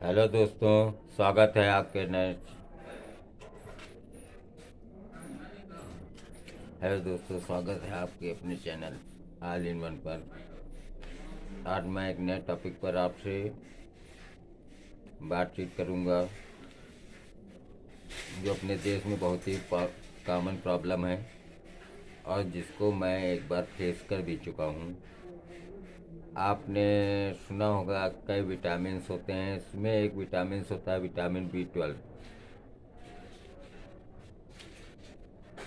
Hello दोस्तों, स्वागत है आपके नए। हेलो दोस्तों, स्वागत है आपके अपने चैनल ऑल इन वन पर। आज मैं एक नए टॉपिक पर आपसे बातचीत करूंगा, जो अपने देश में बहुत ही कॉमन प्रॉब्लम है और जिसको मैं एक बार फेस कर भी चुका हूं। आपने सुना होगा कई विटामिन्स होते हैं, इसमें एक विटामिन्स होता है vitamin B12।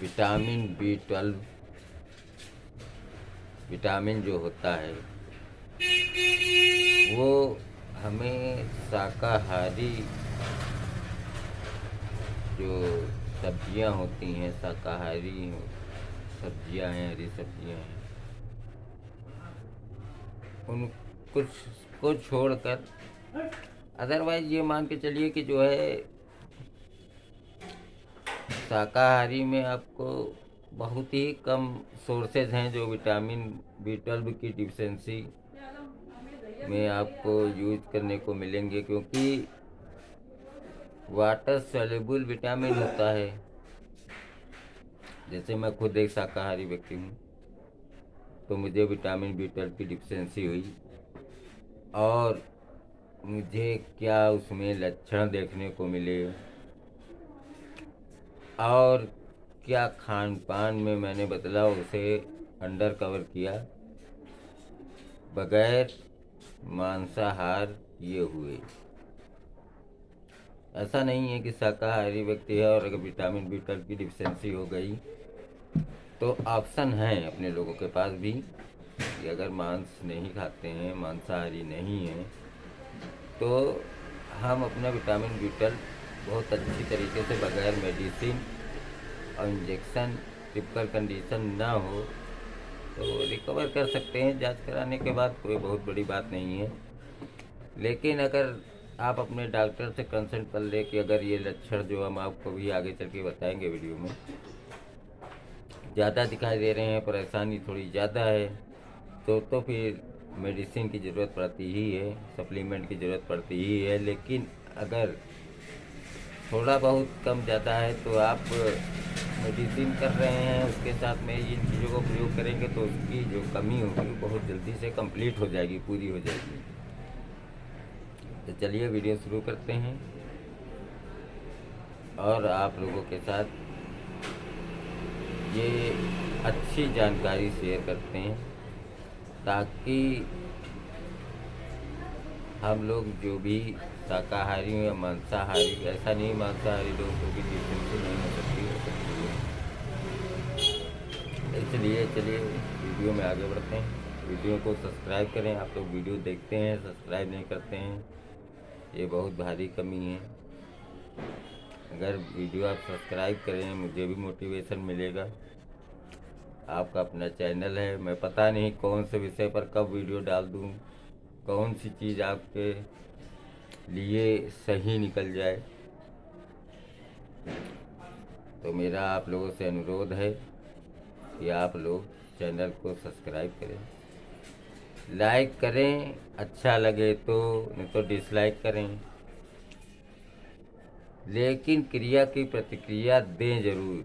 Vitamin B12 vitamin जो होता है वो हमें शाकाहारी जो सब्जियां होती हैं, शाकाहारी सब्जियां हैं, हरी सब्जियां हैं, उन कुछ को छोड़कर अदरवाइज ये मान के चलिए कि जो है शाकाहारी में आपको बहुत ही कम सोर्सेज हैं जो विटामिन B12 की डिफिशेंसी में आपको यूज करने को मिलेंगे, क्योंकि वाटर सॉल्युबल विटामिन होता है। जैसे मैं खुद एक शाकाहारी व्यक्ति हूँ, तो मुझे विटामिन B12 की डिफिशेंसी हुई और मुझे क्या उसमें लक्षण देखने को मिले और क्या खान पान में मैंने बदलाव उसे अंडर कवर किया बगैर मांसाहार किए हुए। ऐसा नहीं है कि शाकाहारी व्यक्ति है और अगर विटामिन B12 की डिफिशेंसी हो गई तो ऑप्शन है अपने लोगों के पास भी कि अगर मांस नहीं खाते हैं, मांसाहारी नहीं हैं, तो हम अपना विटामिन B12 बहुत अच्छी तरीके से बगैर मेडिसिन और इंजेक्शन, टिपिकल कंडीशन ना हो तो रिकवर कर सकते हैं। जांच कराने के बाद कोई बहुत बड़ी बात नहीं है। लेकिन अगर आप अपने डॉक्टर से कंसल्ट कर ले कि अगर ये लक्षण जो हम आपको भी आगे चल के बताएंगे वीडियो में ज़्यादा दिखाई दे रहे हैं, परेशानी थोड़ी ज़्यादा है, तो फिर मेडिसिन की ज़रूरत पड़ती ही है, सप्लीमेंट की ज़रूरत पड़ती ही है। लेकिन अगर थोड़ा बहुत कम ज़्यादा है तो आप मेडिसिन कर रहे हैं, उसके साथ में इन चीज़ों को प्रयोग करेंगे तो उसकी जो कमी होगी वो बहुत जल्दी से कंप्लीट हो जाएगी, पूरी हो जाएगी। तो चलिए वीडियो शुरू करते हैं और आप लोगों के साथ ये अच्छी जानकारी शेयर करते हैं ताकि हम लोग जो भी शाकाहारी या मांसाहारी, ऐसा नहीं मांसाहारी लोगों को भी डिफरेंसी नहीं हो सकती है। इसलिए चलिए वीडियो में आगे बढ़ते हैं। वीडियो को सब्सक्राइब करें। आप लोग वीडियो देखते हैं, सब्सक्राइब नहीं करते हैं, ये बहुत भारी कमी है। अगर वीडियो आप सब्सक्राइब करें मुझे भी मोटिवेशन मिलेगा। आपका अपना चैनल है, मैं पता नहीं कौन से विषय पर कब वीडियो डाल दूँ, कौन सी चीज़ आपके लिए सही निकल जाए। तो मेरा आप लोगों से अनुरोध है कि आप लोग चैनल को सब्सक्राइब करें, लाइक करें, अच्छा लगे तो, नहीं तो डिसलाइक करें, लेकिन क्रिया की प्रतिक्रिया दें ज़रूर।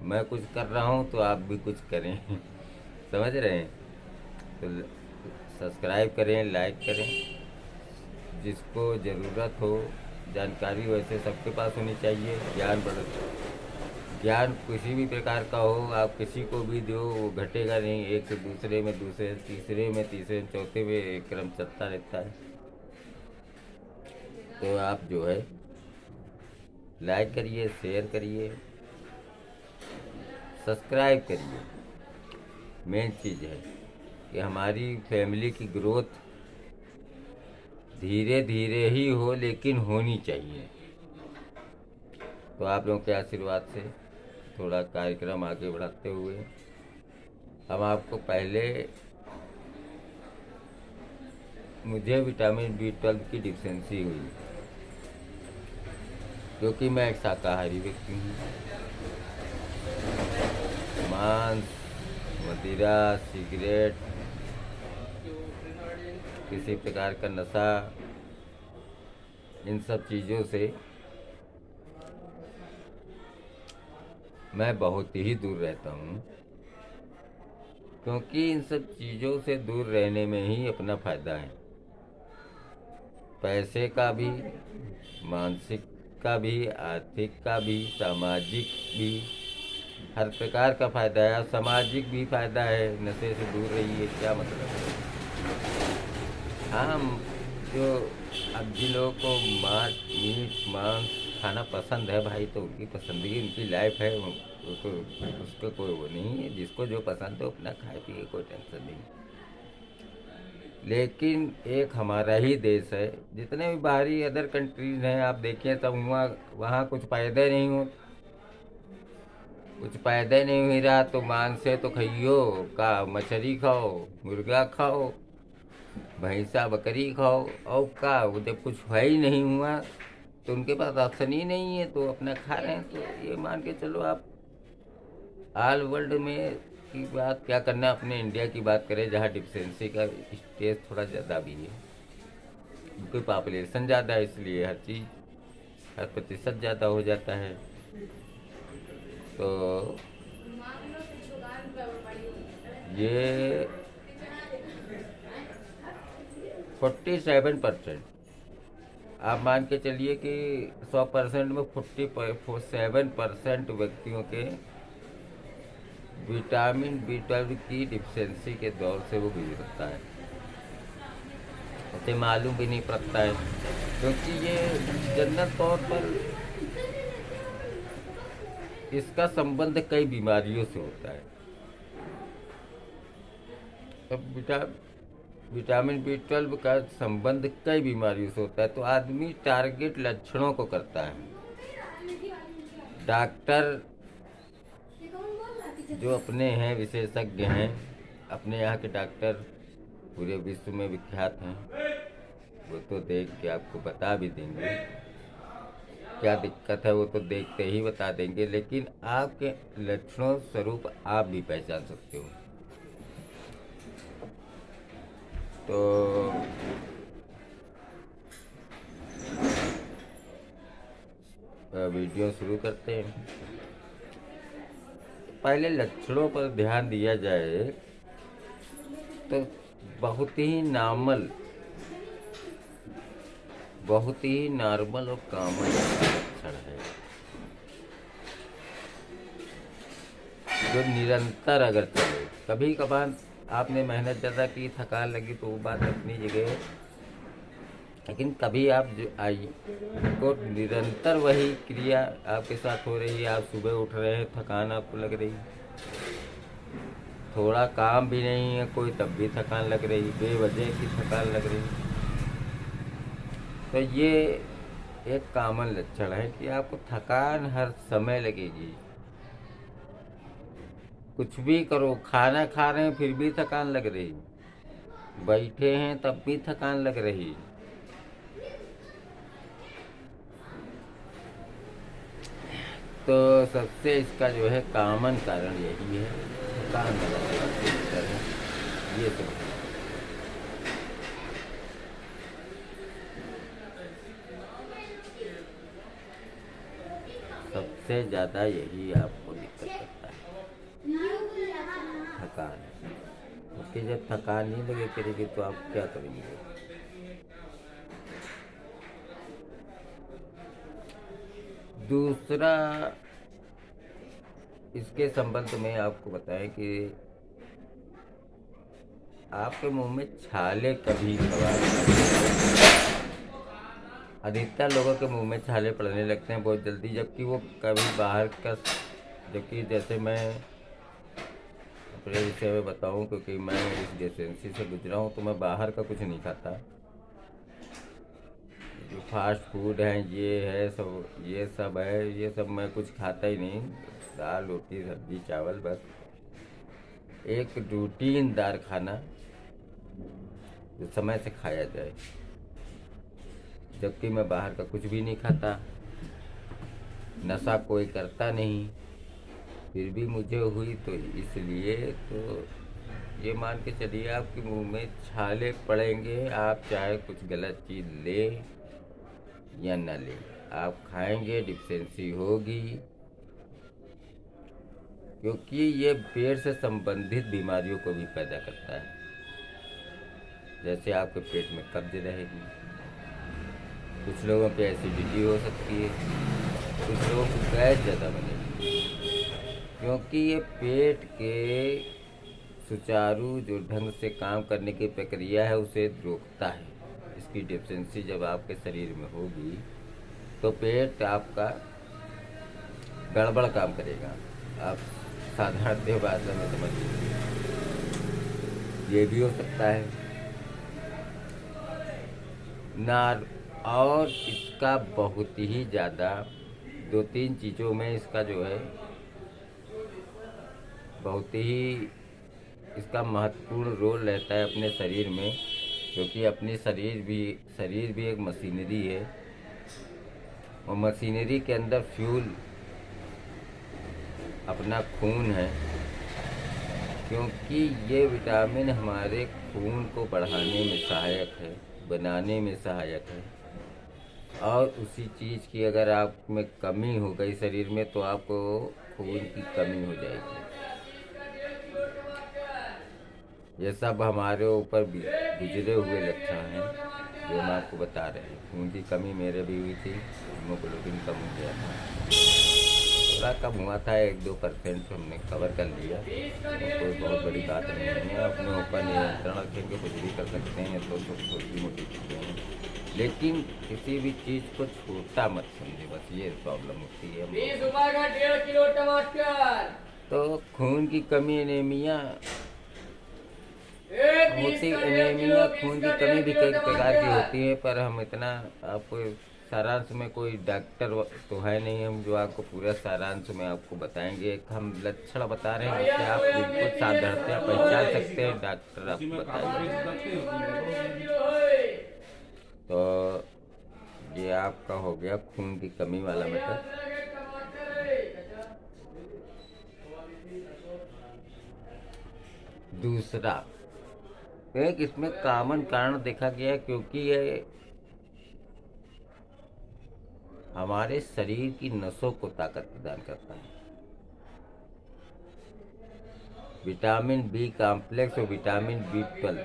मैं कुछ कर रहा हूँ तो आप भी कुछ करें समझ रहे हैं? तो सब्सक्राइब करें, लाइक करें, जिसको ज़रूरत हो। जानकारी वैसे सबके पास होनी चाहिए। ज्ञान किसी भी प्रकार का हो, आप किसी को भी दो वो घटेगा नहीं। एक से दूसरे में, दूसरे तीसरे में, तीसरे में, चौथे में एक क्रम चलता रहता है। तो आप जो है लाइक करिए, शेयर करिए, सब्सक्राइब करिए। मेन चीज़ है कि हमारी फैमिली की ग्रोथ धीरे धीरे ही हो, लेकिन होनी चाहिए। तो आप लोगों के आशीर्वाद से थोड़ा कार्यक्रम आगे बढ़ाते हुए हम आपको पहले मुझे विटामिन B12 की डिफिशेंसी हुई, क्योंकि मैं एक शाकाहारी व्यक्ति हूँ। मांस, मदिरा, सिगरेट, किसी प्रकार का नशा इन सब चीज़ों से मैं बहुत ही दूर रहता हूँ, क्योंकि इन सब चीज़ों से दूर रहने में ही अपना फ़ायदा है। पैसे का भी, मानसिक का भी, आर्थिक का भी, सामाजिक भी, हर प्रकार का फ़ायदा है। और सामाजिक भी फ़ायदा है। नशे से दूर रहिए, क्या मतलब है। हाँ, जो अब जिन लोगों को मीट मांस खाना पसंद है भाई, तो उनकी पसंदगी, उनकी लाइफ है, उसको उसको कोई वो नहीं है। जिसको जो पसंद है अपना खाए पिए, कोई टेंशन नहीं। लेकिन एक हमारा ही देश है, जितने भी बाहरी अदर कंट्रीज हैं आप देखिए, तब वहाँ कुछ पैदा नहीं हो, कुछ पैदा नहीं हो रहा तो मांस है तो खाइयो का, मछली खाओ, मुर्गा खाओ, भैंसा बकरी खाओ। और का वो जब कुछ है ही नहीं हुआ तो उनके पास ऑप्शन ही नहीं है, तो अपना खा रहे हैं। तो ये मान के चलो आप, ऑल वर्ल्ड में की बात क्या करना, अपने इंडिया की बात करें जहाँ डिफिशेंसी का स्टेज थोड़ा ज़्यादा भी है, क्योंकि पॉपुलेशन ज़्यादा है, इसलिए हर चीज़, हर प्रतिशत ज़्यादा हो जाता है। तो ये 47%, आप मान के चलिए कि 100% में 47% व्यक्तियों के विटामिन B12 की डिफिशेंसी के दौर से वो गुजरता है। उसे मालूम भी नहीं पड़ता है, क्योंकि ये जनरल तौर पर इसका संबंध कई बीमारियों से होता है। अब विटामिन B12 का संबंध कई बीमारियों से होता है। तो आदमी टारगेट लक्षणों को करता है। डॉक्टर जो अपने हैं, विशेषज्ञ हैं, अपने यहाँ के डॉक्टर पूरे विश्व में विख्यात हैं, वो तो देख के आपको बता भी देंगे क्या दिक्कत है, वो तो देखते ही बता देंगे। लेकिन आपके लक्षणों स्वरूप आप भी पहचान सकते हो। तो वीडियो शुरू करते हैं। पहले लक्षणों पर ध्यान दिया जाए तो बहुत ही नॉर्मल और कॉमन लक्षण है, जो निरंतर अगर चले। कभी कभार आपने मेहनत ज़्यादा की, थकान लगी, तो वो बात अपनी जगह है। लेकिन कभी आप जो आई को निरंतर वही क्रिया आपके साथ हो रही है, आप सुबह उठ रहे हैं, थकान आपको लग रही, थोड़ा काम भी नहीं है कोई, तब भी थकान लग रही, बेवजह की थकान लग रही, तो ये एक कॉमन लक्षण है कि आपको थकान हर समय लगेगी। कुछ भी करो, खाना खा रहे हैं फिर भी थकान लग रही, बैठे हैं तब भी थकान लग रही। तो सबसे इसका जो है कॉमन कारण यही है, थकान वाला ये सब। सबसे ज़्यादा यही आपको दिक्कत करता है, थकान। क्योंकि जब थकान नहीं लगे करेगी तो आप क्या करेंगे। दूसरा, इसके संबंध में आपको बताएं कि आपके मुंह में छाले कभी अधिकतर लोगों के मुंह में छाले पड़ने लगते हैं बहुत जल्दी, जबकि वो कभी बाहर का, जबकि जैसे मैं अपने विषय में बताऊं, क्योंकि मैं इस डिसेंसी से गुजरा हूं, तो मैं बाहर का कुछ नहीं खाता। जो फास्ट फूड है, ये है सब, ये सब है, ये सब मैं कुछ खाता ही नहीं। दाल रोटी सब्जी चावल, बस एक रूटीनदार खाना जो समय से खाया जाए। जबकि मैं बाहर का कुछ भी नहीं खाता, नशा कोई करता नहीं, फिर भी मुझे हुई, तो इसलिए तो ये मान के चलिए आपके मुंह में छाले पड़ेंगे। आप चाहे कुछ गलत चीज़ ले या न लें। आप खाएंगे डिफिशेंसी होगी, क्योंकि ये पेट से संबंधित बीमारियों को भी पैदा करता है। जैसे आपके पेट में कब्ज रहेगी, कुछ लोगों पे एसिडिटी हो सकती है, कुछ लोगों को गैस ज़्यादा बनेगी, क्योंकि ये पेट के सुचारू जो ढंग से काम करने की प्रक्रिया है उसे रोकता है। इसकी डिफिशेंसी जब आपके शरीर में होगी तो पेट आपका गड़बड़ काम करेगा। आप साधारण भाषा में समझ लीजिए, ये भी हो सकता है नार। और इसका बहुत ही ज़्यादा 2-3 चीज़ों में इसका जो है बहुत ही इसका महत्वपूर्ण रोल रहता है अपने शरीर में, क्योंकि अपनी शरीर भी एक मशीनरी है, और मशीनरी के अंदर फ्यूल अपना खून है, क्योंकि ये विटामिन हमारे खून को बढ़ाने में सहायक है, बनाने में सहायक है। और उसी चीज़ की अगर आप में कमी हो गई शरीर में तो आपको खून की कमी हो जाएगी। ये सब हमारे ऊपर गुजरे हुए लक्षण हैं जो हम आपको बता रहे हैं। खून की कमी मेरे भी हुई थी, हीमोग्लोबिन कम हो गया था, थोड़ा कम हुआ था, 1-2% हमने कवर कर लिया। तो कोई बहुत बड़ी बात नहीं है, अपने ऊपर नियंत्रण रखेंगे कुछ भी कर सकते हैं। तो छोटी मोटी चीज़ें हैं, लेकिन किसी भी चीज़ को छोटा मत समझे, बस ये प्रॉब्लम होती है। 1.5 किलो टमाटर। तो खून की कमी एनीमिया एनीमिया खून की कमी भी कई प्रकार की होती है, पर हम इतना आपको सारांश में कोई डॉक्टर तो है नहीं हम जो आपको पूरा सारांश में आपको बताएंगे। एक हम लक्षण बता रहे हैं जिससे आप बिल्कुल सावधानता पहचान सकते हैं, डॉक्टर आपको बताएंगे। तो ये आपका हो गया खून की कमी वाला मतलब। दूसरा एक इसमें कॉमन कारण देखा गया, क्योंकि ये हमारे शरीर की नसों को ताकत प्रदान करता है। विटामिन बी कॉम्प्लेक्स और विटामिन B12,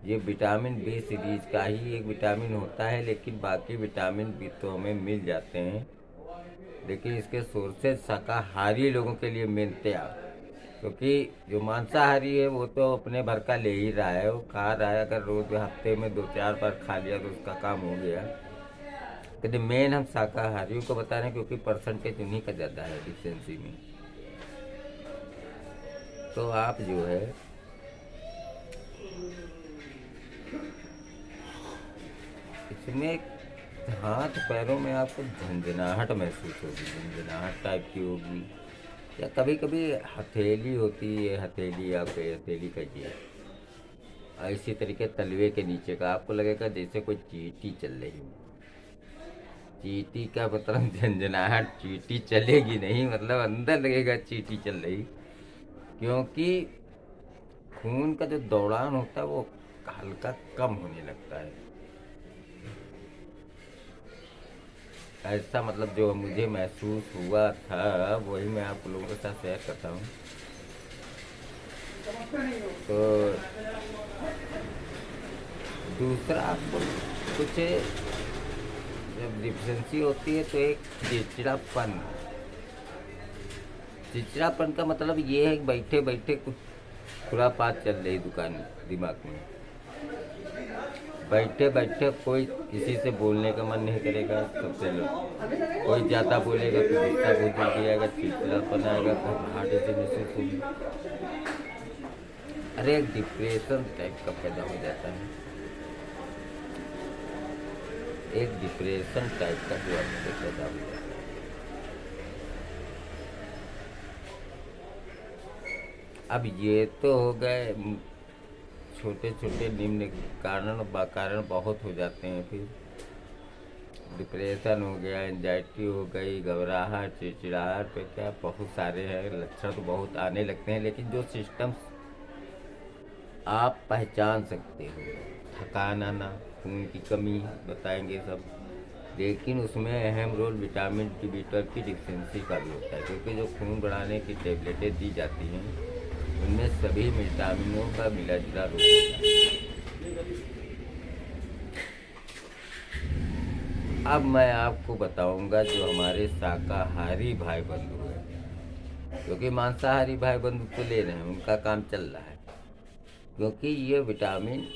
ये विटामिन बी सीरीज का ही एक विटामिन होता है, लेकिन बाकी विटामिन भी तो हमें मिल जाते हैं, लेकिन इसके सोर्सेज शाकाहारी लोगों के लिए मिलते हैं। क्योंकि जो मांसाहारी है वो तो अपने भर का ले ही रहा है, वो खा रहा है, अगर रोज हफ्ते में 2-4 बार खा लिया तो उसका काम हो गया। लेकिन मेन हम शाकाहारियों को बता रहे हैं, क्योंकि परसेंटेज उन्हीं का ज़्यादा है डिफिशेंसी में। तो आप जो है इसमें हाथ पैरों में आपको झंझनाहट महसूस होगी, झंझनाहट टाइप की होगी, या कभी कभी हथेली होती है, हथेली आप हथेली कहिए, इसी तरीके तलवे के नीचे का आपको लगेगा जैसे कोई चींटी चल रही हो। चींटी का मतलब झंझनाहट, चींटी चलेगी नहीं, मतलब अंदर लगेगा चींटी चल रही, क्योंकि खून का जो दौड़ान होता है वो हल्का कम होने लगता है। ऐसा मतलब जो मुझे महसूस हुआ था वही मैं आप लोगों के साथ शेयर करता हूँ। तो दूसरा आपको कुछ जब डिफिशेंसी होती है तो एक चिड़चिड़ापन का मतलब ये है कि बैठे बैठे कुछ खुरापात चल रही दुकान दिमाग में, बैठे बैठे कोई किसी से बोलने का मन नहीं करेगा, सबसे लोग कोई ज़्यादा बोलेगा तो गुस्सा बहुत जल्दी आएगा, चिड़चिड़ापन आएगा, घबराहट ऐसे महसूस होगी, अरे एक डिप्रेशन टाइप का पैदा हो जाता है, एक डिप्रेशन टाइप का जो आपसे पैदा हो जाता है। अब ये तो हो गए छोटे छोटे निम्न कारण बहुत हो जाते हैं। फिर डिप्रेशन हो गया, एंजाइटी हो गई, घबराहट, चिड़चिड़ाहट पे क्या बहुत सारे हैं लक्षण, तो बहुत आने लगते हैं। लेकिन जो सिस्टम्स आप पहचान सकते हो, थकान आना, खून की कमी बताएंगे सब। लेकिन उसमें अहम रोल विटामिन B12 की डिफिशेंसी का भी होता है, क्योंकि जो खून बढ़ाने की टेबलेटें दी जाती हैं उनमें सभी विटामिनों का मिला जुला रोल होता है। अब मैं आपको बताऊंगा जो हमारे शाकाहारी भाई बंधु हैं, क्योंकि मांसाहारी भाई बंधु तो ले रहे हैं, उनका काम चल रहा है। क्योंकि ये विटामिन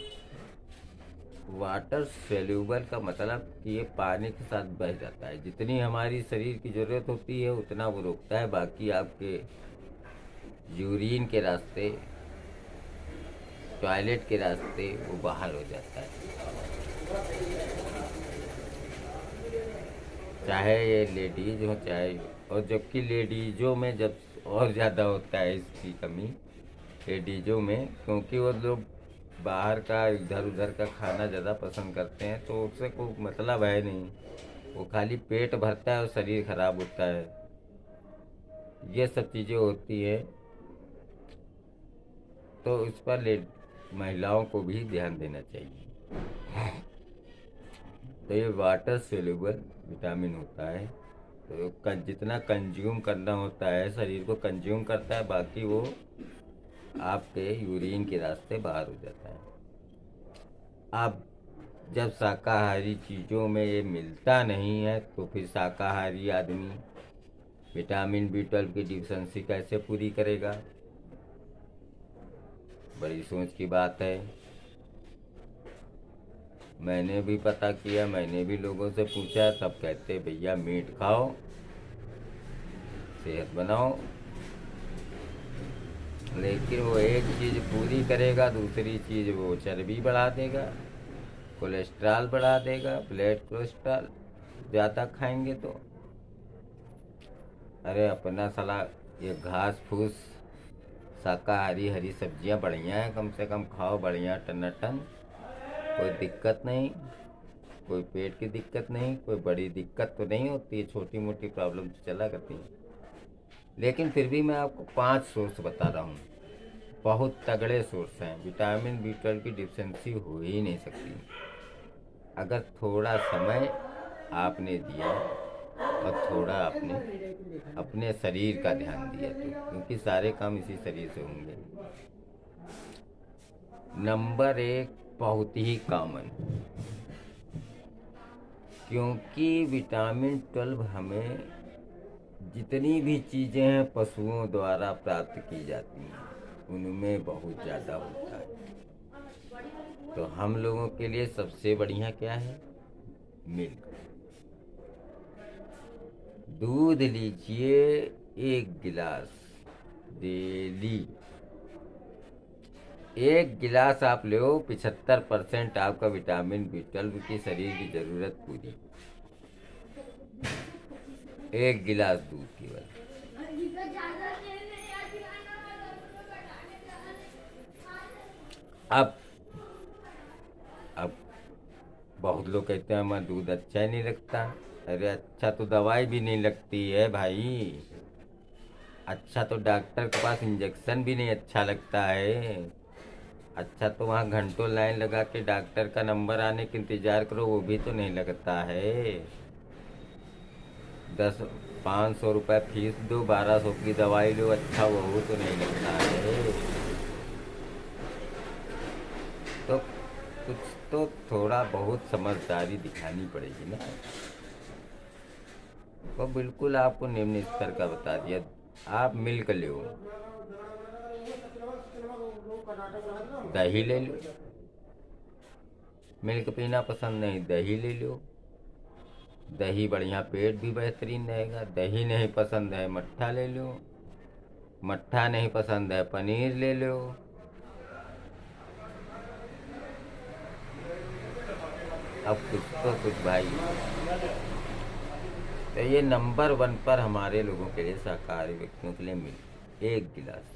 वाटर सेल्यूबल का मतलब कि ये पानी के साथ बह जाता है। जितनी हमारी शरीर की ज़रूरत होती है उतना वो रोकता है, बाकी आपके यूरिन के रास्ते, टॉयलेट के रास्ते वो बाहर हो जाता है। चाहे ये लेडीज हो चाहे, और जबकि लेडीज़ों में जब और ज़्यादा होता है इसकी कमी लेडीज़ों में, क्योंकि वो लोग बाहर का इधर उधर का खाना ज़्यादा पसंद करते हैं, तो उससे कोई मतलब है नहीं, वो खाली पेट भरता है और शरीर खराब होता है। ये सब चीज़ें होती है, तो इस पर महिलाओं को भी ध्यान देना चाहिए। तो ये वाटर सोल्यूबल विटामिन होता है, तो जितना कंज्यूम करना होता है शरीर को कंज्यूम करता है, बाकी वो आपके यूरिन के रास्ते बाहर हो जाता है। अब जब शाकाहारी चीज़ों में ये मिलता नहीं है तो फिर शाकाहारी आदमी विटामिन B12 की डिफिशेंसी कैसे पूरी करेगा? बड़ी सोच की बात है। मैंने भी पता किया, मैंने भी लोगों से पूछा, सब कहते भैया मीट खाओ, सेहत बनाओ। लेकिन वो एक चीज़ पूरी करेगा, दूसरी चीज़ वो चर्बी बढ़ा देगा, कोलेस्ट्रॉल बढ़ा देगा, ब्लड कोलेस्ट्रॉल ज़्यादा खाएंगे तो। अरे अपना साला ये घास फूस शाकाहारी हरी सब्जियां बढ़िया हैं, कम से कम खाओ बढ़िया टनाटन, कोई दिक्कत नहीं, कोई पेट की दिक्कत नहीं, कोई बड़ी दिक्कत तो नहीं होती है, छोटी मोटी प्रॉब्लम तो चला करती है। लेकिन फिर भी मैं आपको 5 सोर्स बता रहा हूँ, बहुत तगड़े सोर्स हैं। विटामिन B12 की डिफिशेंसी हो ही नहीं सकती अगर थोड़ा समय आपने दिया और थोड़ा आपने अपने शरीर का ध्यान दिया तो, क्योंकि सारे काम इसी शरीर से होंगे। नंबर 1 बहुत ही कॉमन, क्योंकि विटामिन 12 हमें जितनी भी चीज़ें हैं पशुओं द्वारा प्राप्त की जाती हैं उनमें बहुत ज़्यादा होता है। तो हम लोगों के लिए सबसे बढ़िया क्या है? मिल्क। दूध लीजिए 1 गिलास डेली। 1 गिलास आप लो, 75% आपका विटामिन B12 की शरीर की ज़रूरत पूरी। 1 गिलास दूध केवल। अब अब बहुत लोग कहते हैं मैं दूध अच्छा ही नहीं लगता। अरे अच्छा तो दवाई भी नहीं लगती है भाई, अच्छा तो डॉक्टर के पास इंजेक्शन भी नहीं अच्छा लगता है। अच्छा तो वहाँ घंटों लाइन लगा के डॉक्टर का नंबर आने का इंतज़ार करो, वो भी तो नहीं लगता है। 500 रुपये फीस दो, 1200 की दवाई लो, अच्छा वो तो नहीं लगता है। तो कुछ तो थोड़ा बहुत समझदारी दिखानी पड़ेगी ना। वो बिल्कुल आपको निम्न स्तर का बता दिया। आप मिल्क लो, दही ले लो, मिल्क पीना पसंद नहीं दही ले लो, दही बढ़िया, पेट भी बेहतरीन रहेगा। दही नहीं पसंद है मट्ठा ले लो, मट्ठा नहीं पसंद है पनीर ले लो। अब कुछ तो कुछ भाई। तो ये नंबर 1 पर हमारे लोगों के लिए शाकाहारी व्यक्तियों के लिए मिल्क 1 गिलास।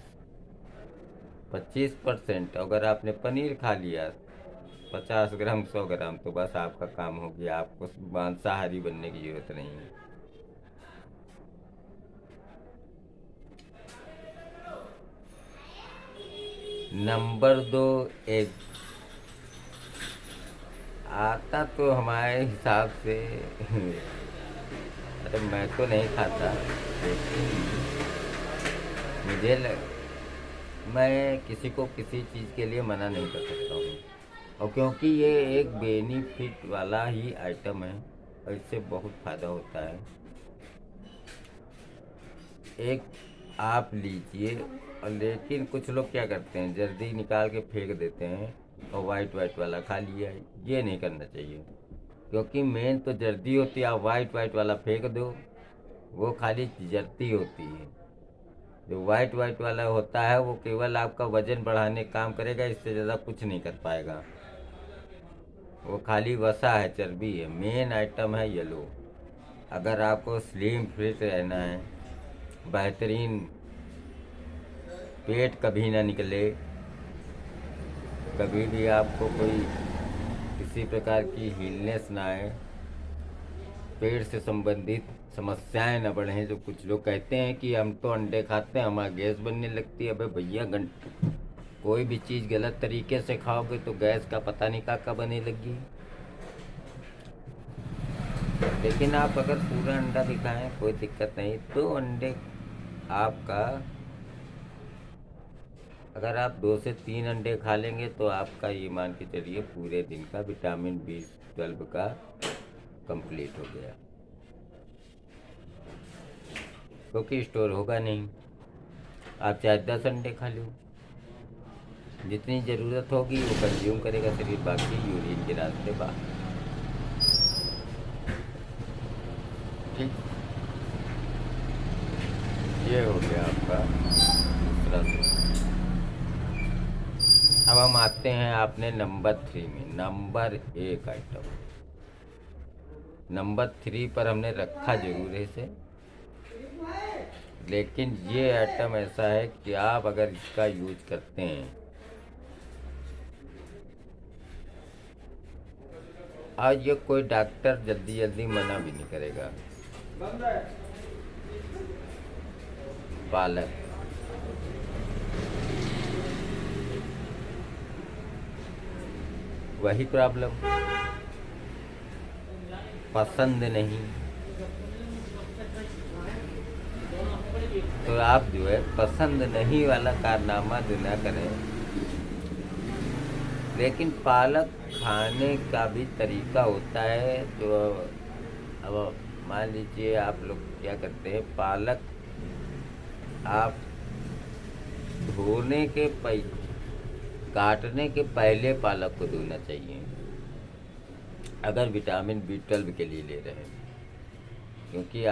25% अगर आपने पनीर खा लिया 50 ग्राम 100 ग्राम तो बस आपका काम हो गया, आपको मांसाहारी बनने की जरूरत नहीं है। Number 2 egg. आता तो हमारे हिसाब से अरे मैं तो नहीं खाता, लेकिन मुझे मैं किसी को किसी चीज़ के लिए मना नहीं कर सकता हूँ, और क्योंकि ये एक बेनिफिट वाला ही आइटम है और इससे बहुत फ़ायदा होता है। एक आप लीजिए, और लेकिन कुछ लोग क्या करते हैं, जल्दी निकाल के फेंक देते हैं और वाइट वाइट वाला खा लिया। ये नहीं करना चाहिए, क्योंकि मेन तो जर्दी होती है। आप वाइट वाइट वाला फेंक दो, वो खाली जर्दी होती है। जो वाइट वाइट वाला होता है वो केवल आपका वजन बढ़ाने का काम करेगा, इससे ज़्यादा कुछ नहीं कर पाएगा। वो खाली वसा है, चर्बी है। मेन आइटम है येलो। अगर आपको स्लिम फिट रहना है, बेहतरीन, पेट कभी ना निकले, कभी भी आपको कोई किसी प्रकार की हिलनेस ना आए, पेट से संबंधित समस्याएं न बढ़ें। जो कुछ लोग कहते हैं कि हम तो अंडे खाते हैं हमारा गैस बनने लगती है। अबे भैया, कोई भी चीज़ गलत तरीके से खाओगे तो गैस का पता नहीं कब बनने लगी। लेकिन आप अगर पूरा अंडा भी खाएं कोई दिक्कत नहीं। तो अंडे आपका, अगर आप 2 से 3 अंडे खा लेंगे तो आपका ये मान के चलिए पूरे दिन का विटामिन B12 का कंप्लीट हो गया, क्योंकि स्टोर होगा नहीं। आप चाहे 10 अंडे खा लो, जितनी ज़रूरत होगी वो कंज्यूम करेगा शरीर, बाकी यूरिन के रास्ते बाहर। ठीक, ये हो गया आपका दूसरा सूत्र। अब हम आते हैं आपने नंबर 3 में, नंबर 1 आइटम। नंबर 3 पर हमने रखा जरूर है इसे, लेकिन ये आइटम ऐसा है कि आप अगर इसका यूज करते हैं, आज ये कोई डॉक्टर जल्दी जल्दी मना भी नहीं करेगा। पालक, वही प्रॉब्लम, पसंद नहीं। तो आप जो है पसंद नहीं वाला कारनामा जो ना करें। लेकिन पालक खाने का भी तरीका होता है। तो अब मान लीजिए आप लोग क्या करते हैं, पालक आप धोने के काटने के पहले पालक को धोना चाहिए, अगर विटामिन B12 के लिए ले रहे हैं। क्योंकि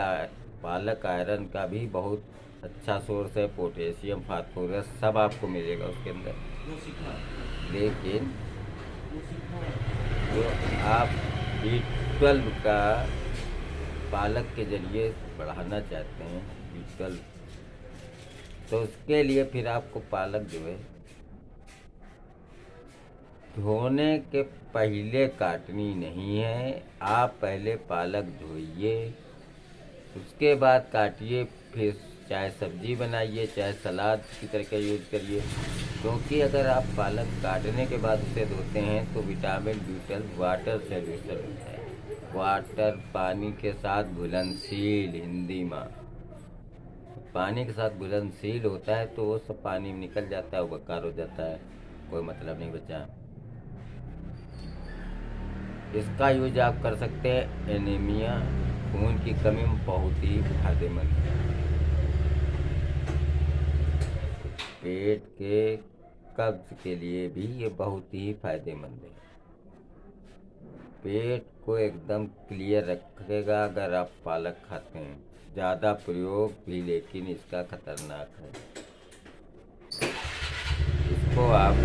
पालक आयरन का भी बहुत अच्छा सोर्स है, पोटेशियम, फास्फोरस सब आपको मिलेगा उसके अंदर। लेकिन जो आप B12 का पालक के जरिए बढ़ाना चाहते हैं B12, तो उसके लिए फिर आपको पालक जो है धोने के पहले काटनी नहीं है। आप पहले पालक धोइए, उसके बाद काटिए, फिर चाहे सब्जी बनाइए चाहे सलाद की तरह का यूज करिए। क्योंकि अगर आप पालक काटने के बाद उसे धोते हैं तो विटामिन B12 वाटर सॉल्यूशन होता है। वाटर, पानी के साथ घुलनशील, हिंदी में पानी के साथ घुलनशील होता है, तो वो सब पानी में निकल जाता है, वो बेकार हो जाता है, कोई मतलब नहीं बचा। इसका यूज आप कर सकते हैं एनीमिया, खून की कमी में बहुत ही फायदेमंद है। पेट के कब्ज के लिए भी ये बहुत ही फायदेमंद है। पेट को एकदम क्लियर रखेगा अगर आप पालक खाते हैं। ज़्यादा प्रयोग भी लेकिन इसका खतरनाक है। इसको आप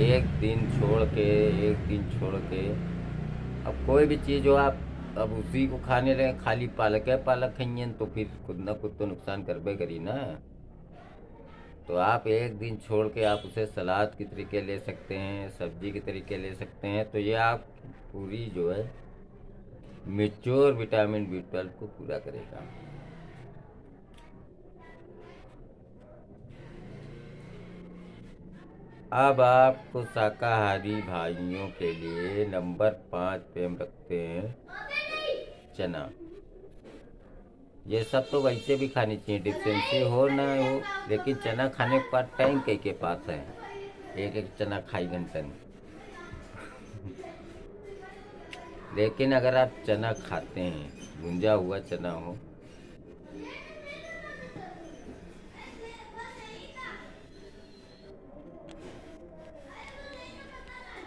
एक दिन छोड़ के अब कोई भी चीज़ हो, आप अब उसी को खाने लगे, खाली पालक है पालक खाइए, तो फिर खुद ना खुद तो नुकसान करबे करी ना। तो आप एक दिन छोड़ के आप उसे सलाद की तरीके ले सकते हैं, सब्जी के तरीके ले सकते हैं। तो ये आप पूरी जो है मेच्योर विटामिन B12 को पूरा करेगा। अब आपको शाकाहारी भाइयों के लिए नंबर 5 पे हम रखते हैं चना। ये सब तो वैसे भी खानी चाहिए, डिफिशियंसी हो ना हो, लेकिन चना खाने का टाइम के पास है, एक एक चना खाई घंटन। लेकिन अगर आप चना खाते हैं, भुंजा हुआ चना हो